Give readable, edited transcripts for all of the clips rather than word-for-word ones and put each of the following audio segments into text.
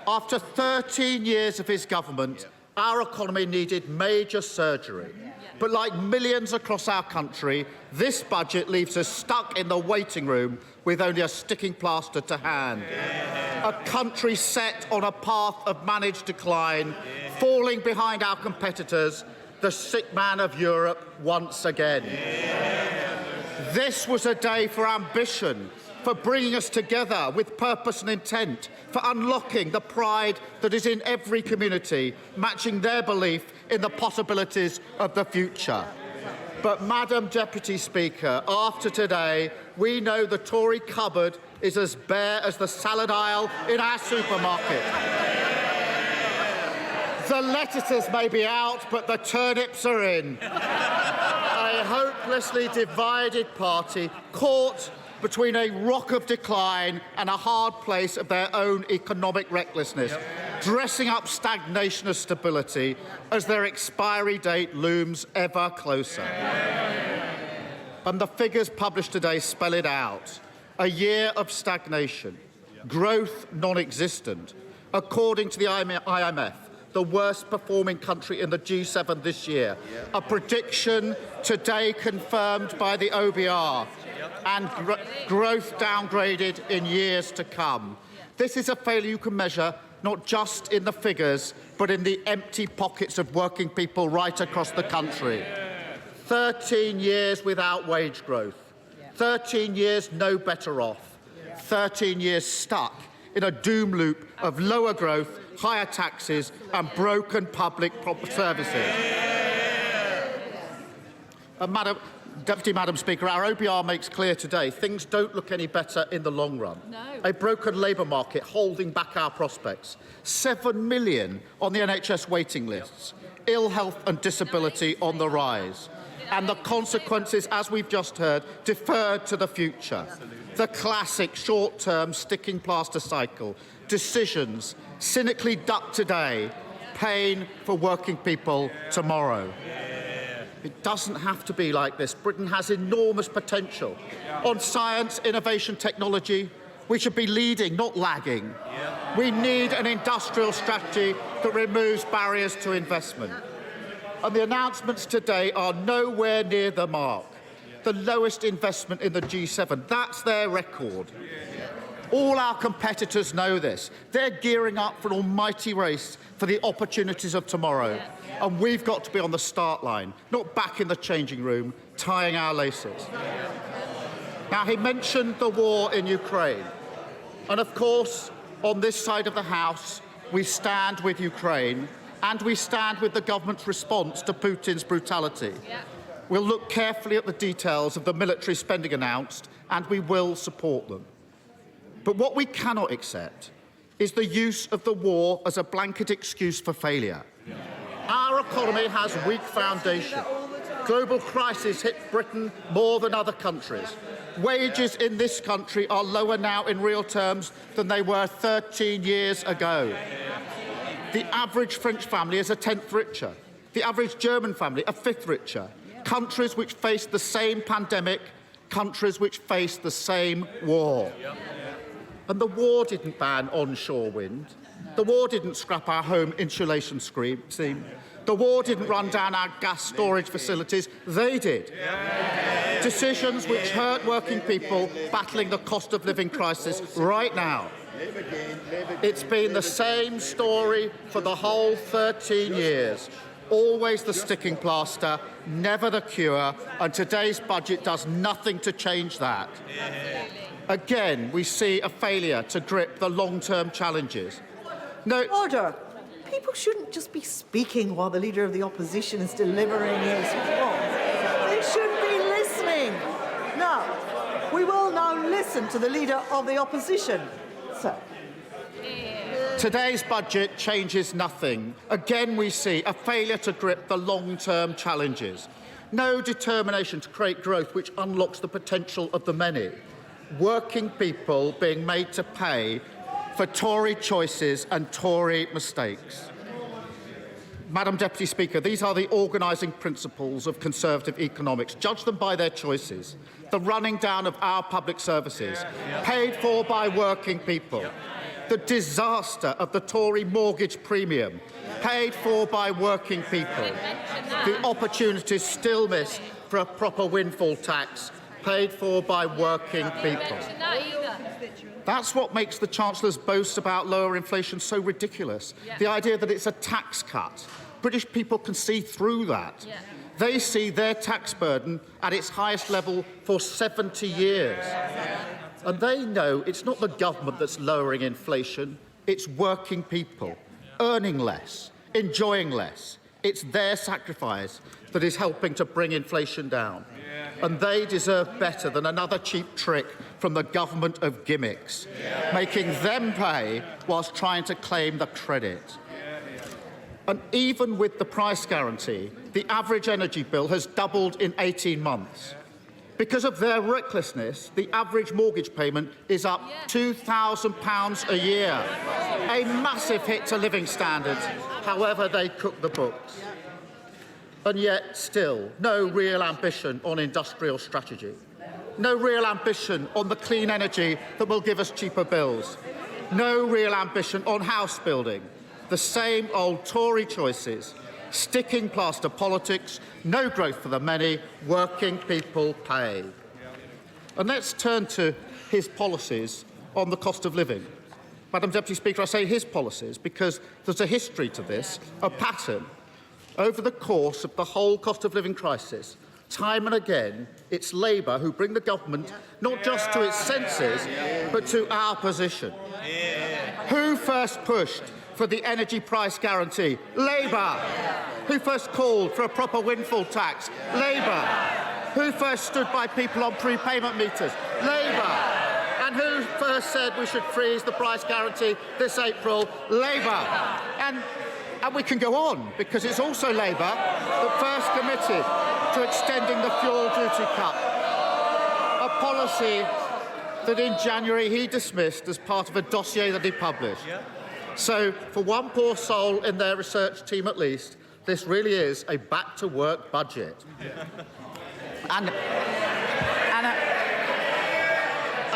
After 13 years of his government, our economy needed major surgery. But like millions across our country, this budget leaves us stuck in the waiting room with only a sticking plaster to hand. A country set on a path of managed decline, falling behind our competitors, the sick man of Europe once again. This was a day for ambition, for bringing us together with purpose and intent, for unlocking the pride that is in every community, matching their belief in the possibilities of the future. But, Madam Deputy Speaker, after today, we know the Tory cupboard is as bare as the salad aisle in our supermarket. The lettuces may be out, but the turnips are in. A hopelessly divided party caught between a rock of decline and a hard place of their own economic recklessness, dressing up stagnation as stability as their expiry date looms ever closer. And the figures published today spell it out. A year of stagnation, growth non-existent. According to the IMF, the worst performing country in the G7 this year. A prediction today confirmed by the OBR, and growth downgraded in years to come. This is a failure you can measure not just in the figures, but in the empty pockets of working people right across the country. 13 years without wage growth. 13 years no better off. 13 years stuck in a doom loop of lower growth, higher taxes and broken public services. Madam Speaker, our OBR makes clear today things don't look any better in the long run. No. A broken labour market holding back our prospects. 7 million on the NHS waiting lists. Ill health and disability on the rise. And the consequences, as we've just heard, deferred to the future. The classic short-term sticking plaster cycle. Decisions cynically ducked today, pain for working people tomorrow. It doesn't have to be like this. Britain has enormous potential. On science, innovation, technology, we should be leading, not lagging. We need an industrial strategy that removes barriers to investment. And the announcements today are nowhere near the mark. The lowest investment in the G7, that's their record. All our competitors know this. They're gearing up for an almighty race for the opportunities of tomorrow. And we've got to be on the start line, not back in the changing room, tying our laces. Now, he mentioned the war in Ukraine. And of course, on this side of the House, we stand with Ukraine and we stand with the government's response to Putin's brutality. We'll look carefully at the details of the military spending announced and we will support them. But what we cannot accept is the use of the war as a blanket excuse for failure. Our economy has weak foundation. Global crisis hit Britain more than other countries. Wages in this country are lower now in real terms than they were 13 years ago. The average French family is a tenth richer. The average German family a fifth richer. Countries which face the same pandemic, countries which face the same war. And the war didn't ban onshore wind. The war didn't scrap our home insulation scheme. The war didn't run down our gas storage facilities. They did. Decisions which hurt working people battling the cost of living crisis right now. It's been the same story for the whole 13 years. Always the sticking plaster, never the cure, and today's budget does nothing to change that. Again, we see a failure to grip the long-term challenges. No. Order. People shouldn't just be speaking while the Leader of the Opposition is delivering his response. They should be listening. Now, we will now listen to the Leader of the Opposition. Sir. Today's budget changes nothing. Again, we see a failure to grip the long-term challenges. No determination to create growth which unlocks the potential of the many. Working people being made to pay for Tory choices and Tory mistakes. Madam Deputy Speaker, these are the organising principles of Conservative economics. Judge them by their choices. The running down of our public services, paid for by working people. The disaster of the Tory mortgage premium, paid for by working people. The opportunities still missed for a proper windfall tax, paid for by working people. That's what makes the Chancellor's boast about lower inflation so ridiculous. The idea that it's a tax cut. British people can see through that. They see their tax burden at its highest level for 70 years. And they know it's not the government that's lowering inflation, it's working people, earning less, enjoying less. It's their sacrifice that is helping to bring inflation down. And they deserve better than another cheap trick from the government of gimmicks, making them pay whilst trying to claim the credit. And even with the price guarantee, the average energy bill has doubled in 18 months. Because of their recklessness, the average mortgage payment is up £2,000 a year. A massive hit to living standards, however they cook the books. And yet, still, no real ambition on industrial strategy. No real ambition on the clean energy that will give us cheaper bills. No real ambition on house building. The same old Tory choices. Sticking plaster politics, no growth for the many, working people pay. And let's turn to his policies on the cost of living. Madam Deputy Speaker, I say his policies because there's a history to this, a pattern. Over the course of the whole cost of living crisis, time and again, it's Labour who bring the government not just to its senses, but to our position. Who first pushed for the energy price guarantee? Labour. Who first called for a proper windfall tax? Labour. Who first stood by people on prepayment meters? Labour. And who first said we should freeze the price guarantee this April? Labour. And we can go on, because it's also Labour that first committed to extending the fuel duty cut, a policy that in January he dismissed as part of a dossier that he published. So, for one poor soul in their research team at least, this really is a back-to-work budget. And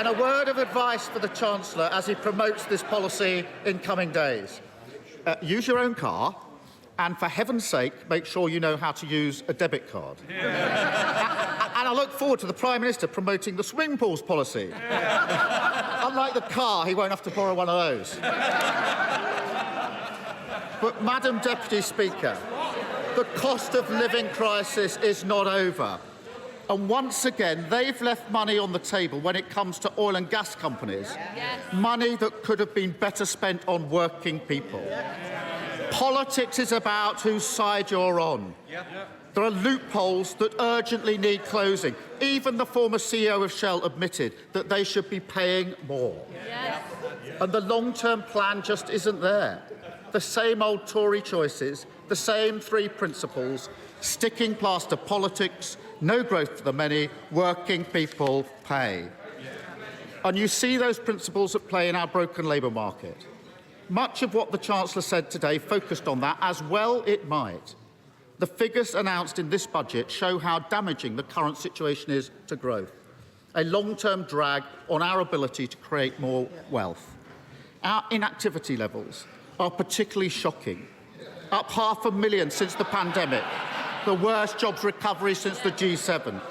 a word of advice for the Chancellor as he promotes this policy in coming days. Use your own car, and for heaven's sake, make sure you know how to use a debit card. And I look forward to the Prime Minister promoting the swimming pools policy. Unlike the car, he won't have to borrow one of those. But, Madam Deputy Speaker, the cost of living crisis is not over. And once again, they've left money on the table when it comes to oil and gas companies. Money that could have been better spent on working people. Politics is about whose side you're on. There are loopholes that urgently need closing. Even the former CEO of Shell admitted that they should be paying more. And the long-term plan just isn't there. The same old Tory choices, the same three principles, sticking plaster politics, no growth for the many, working people pay. And you see those principles at play in our broken labour market. Much of what the Chancellor said today focused on that, as well it might. The figures announced in this budget show how damaging the current situation is to growth, a long-term drag on our ability to create more wealth. Our inactivity levels are particularly shocking, up 500,000 since the pandemic, the worst jobs recovery since the G7,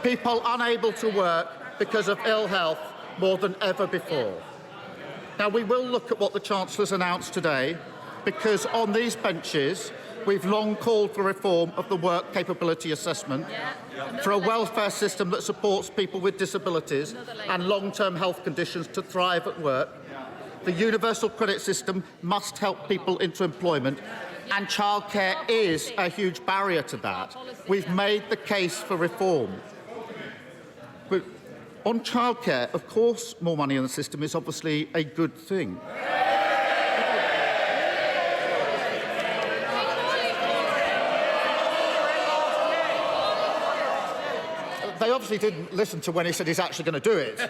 people unable to work because of ill health more than ever before. Now, we will look at what the Chancellor's announced today, because on these benches, we've long called for reform of the work capability assessment, for a welfare system that supports people with disabilities and long-term health conditions to thrive at work. The universal credit system must help people into employment, and childcare is a huge barrier to that. We've made the case for reform. But on childcare, of course, more money in the system is obviously a good thing. They obviously didn't listen to when he said he's actually going to do it. They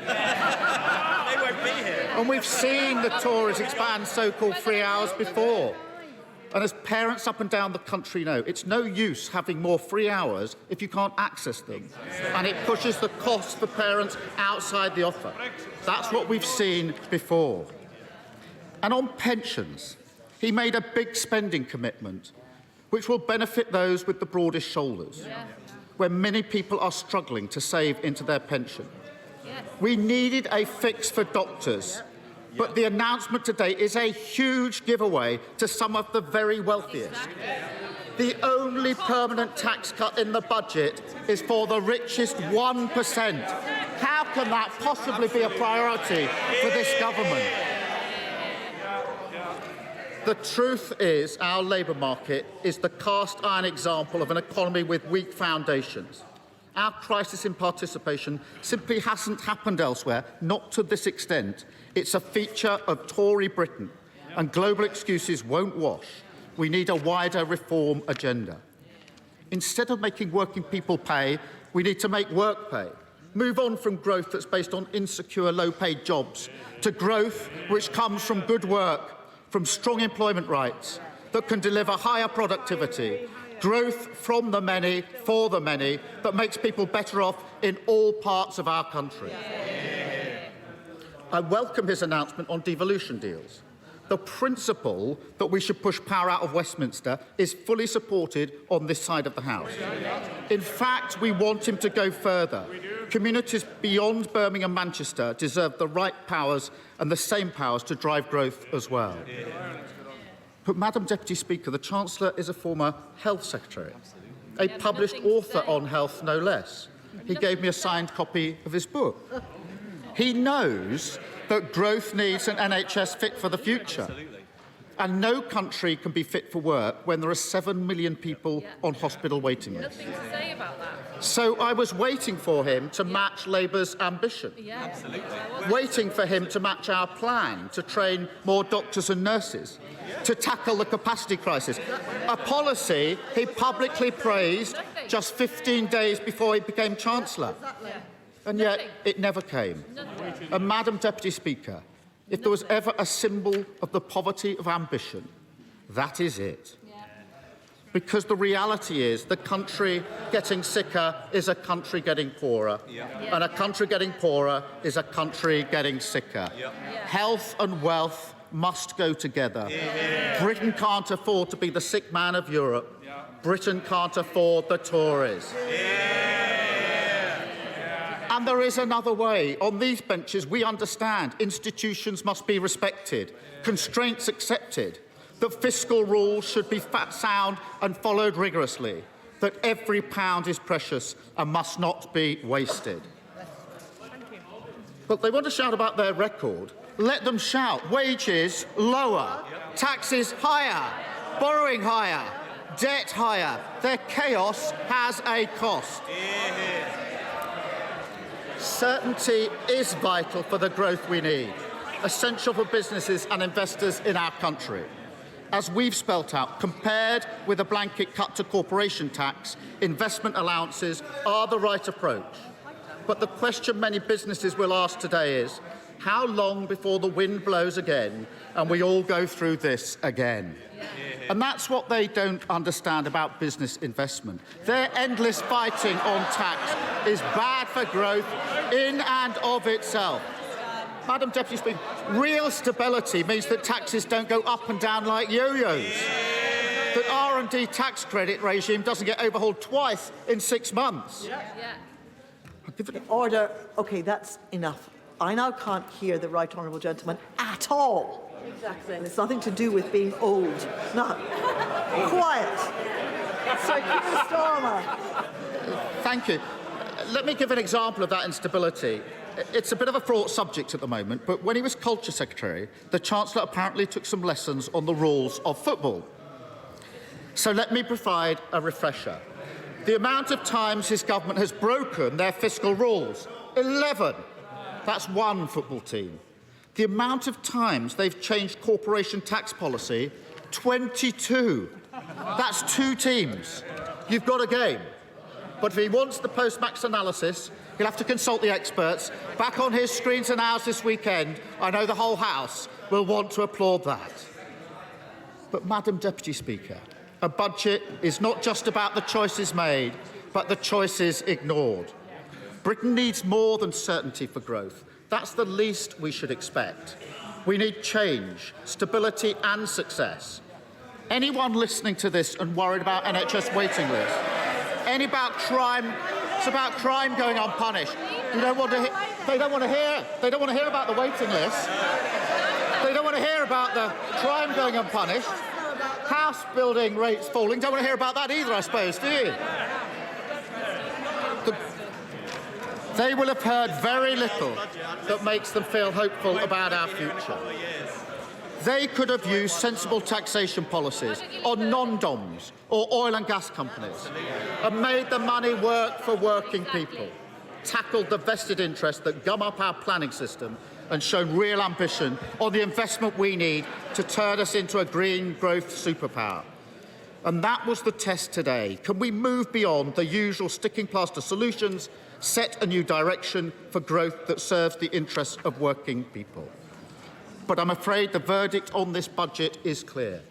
won't be here. And we've seen the Tories expand so-called free hours before. And as parents up and down the country know, it's no use having more free hours if you can't access them. And it pushes the cost for parents outside the offer. That's what we've seen before. And on pensions, he made a big spending commitment, which will benefit those with the broadest shoulders, where many people are struggling to save into their pension. We needed a fix for doctors, but the announcement today is a huge giveaway to some of the very wealthiest. The only permanent tax cut in the budget is for the richest 1%. How can that possibly be a priority for this government? The truth is, our labour market is the cast iron example of an economy with weak foundations. Our crisis in participation simply hasn't happened elsewhere, not to this extent. It's a feature of Tory Britain, and global excuses won't wash. We need a wider reform agenda. Instead of making working people pay, we need to make work pay. Move on from growth that's based on insecure, low-paid jobs to growth which comes from good work, from strong employment rights that can deliver higher productivity, growth from the many, for the many, that makes people better off in all parts of our country. I welcome his announcement on devolution deals. The principle that we should push power out of Westminster is fully supported on this side of the House. In fact, we want him to go further. Communities beyond Birmingham and Manchester deserve the right powers and the same powers to drive growth as well. But, Madam Deputy Speaker, the Chancellor is a former Health Secretary, a published author on health, no less. He gave me a signed copy of his book. He knows that growth needs an NHS fit for the future. And no country can be fit for work when there are 7 million people on hospital waiting lists. Nothing to say about that. So I was waiting for him to match Labour's ambition. Waiting for him to match our plan to train more doctors and nurses, to tackle the capacity crisis. A policy he publicly praised just 15 days before he became Chancellor. And yet it never came. And Madam Deputy Speaker, if there was ever a symbol of the poverty of ambition, that is it. Because the reality is the country getting sicker is a country getting poorer. And a country getting poorer is a country getting sicker. Health and wealth must go together. Britain can't afford to be the sick man of Europe. Britain can't afford the Tories. And there is another way. On these benches, we understand institutions must be respected, constraints accepted, that fiscal rules should be sound and followed rigorously, that every pound is precious and must not be wasted. But they want to shout about their record. Let them shout. Wages lower, taxes higher, borrowing higher, debt higher. Their chaos has a cost. Certainty is vital for the growth we need, essential for businesses and investors in our country. As we've spelt out, compared with a blanket cut to corporation tax, investment allowances are the right approach. But the question many businesses will ask today is, how long before the wind blows again and we all go through this again? And that's what they don't understand about business investment. Their endless fighting on tax is bad for growth in and of itself. Madam Deputy Speaker, real stability means that taxes don't go up and down like yo-yos. That R&D tax credit regime doesn't get overhauled twice in 6 months. Order. OK, that's enough. I now can't hear the right honourable gentleman at all. Exactly. And it's nothing to do with being old. No. Quiet. Sir Keir Starmer. Thank you. Let me give an example of that instability. It's a bit of a fraught subject at the moment, but when he was Culture Secretary, the Chancellor apparently took some lessons on the rules of football. So let me provide a refresher. The amount of times his government has broken their fiscal rules, 11. That's one football team. The amount of times they've changed corporation tax policy, 22. That's 2 teams. You've got a game. But if he wants the post-max analysis, he'll have to consult the experts. Back on his screens and ours this weekend, I know the whole House will want to applaud that. But, Madam Deputy Speaker, a budget is not just about the choices made, but the choices ignored. Britain needs more than certainty for growth. That's the least we should expect. We need change, stability and success. Anyone listening to this and worried about NHS waiting lists? Any about crime? It's about crime going unpunished. They don't want to hear about the waiting list. They don't want to hear about the crime going unpunished. House building rates falling. Don't want to hear about that either, I suppose, do you? They will have heard very little that makes them feel hopeful about our future. They could have used sensible taxation policies on non-DOMs or oil and gas companies and made the money work for working people, tackled the vested interests that gum up our planning system and shown real ambition on the investment we need to turn us into a green growth superpower. And that was the test today. Can we move beyond the usual sticking plaster solutions, set a new direction for growth that serves the interests of working people? But I'm afraid the verdict on this budget is clear.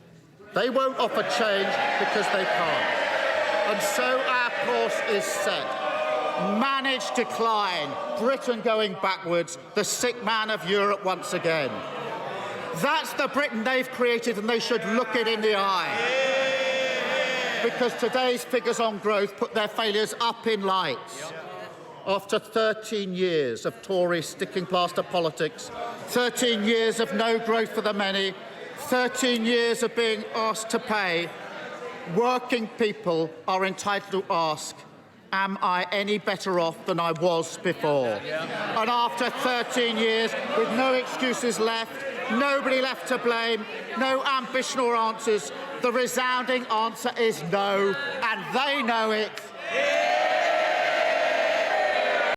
They won't offer change because they can't. And so our course is set. Managed decline, Britain going backwards, the sick man of Europe once again. That's the Britain they've created, and they should look it in the eye. Because today's figures on growth put their failures up in lights. After 13 years of Tory sticking plaster politics, 13 years of no growth for the many, 13 years of being asked to pay, working people are entitled to ask, am I any better off than I was before? And after 13 years, with no excuses left, nobody left to blame, no ambition or answers, the resounding answer is no, and they know it.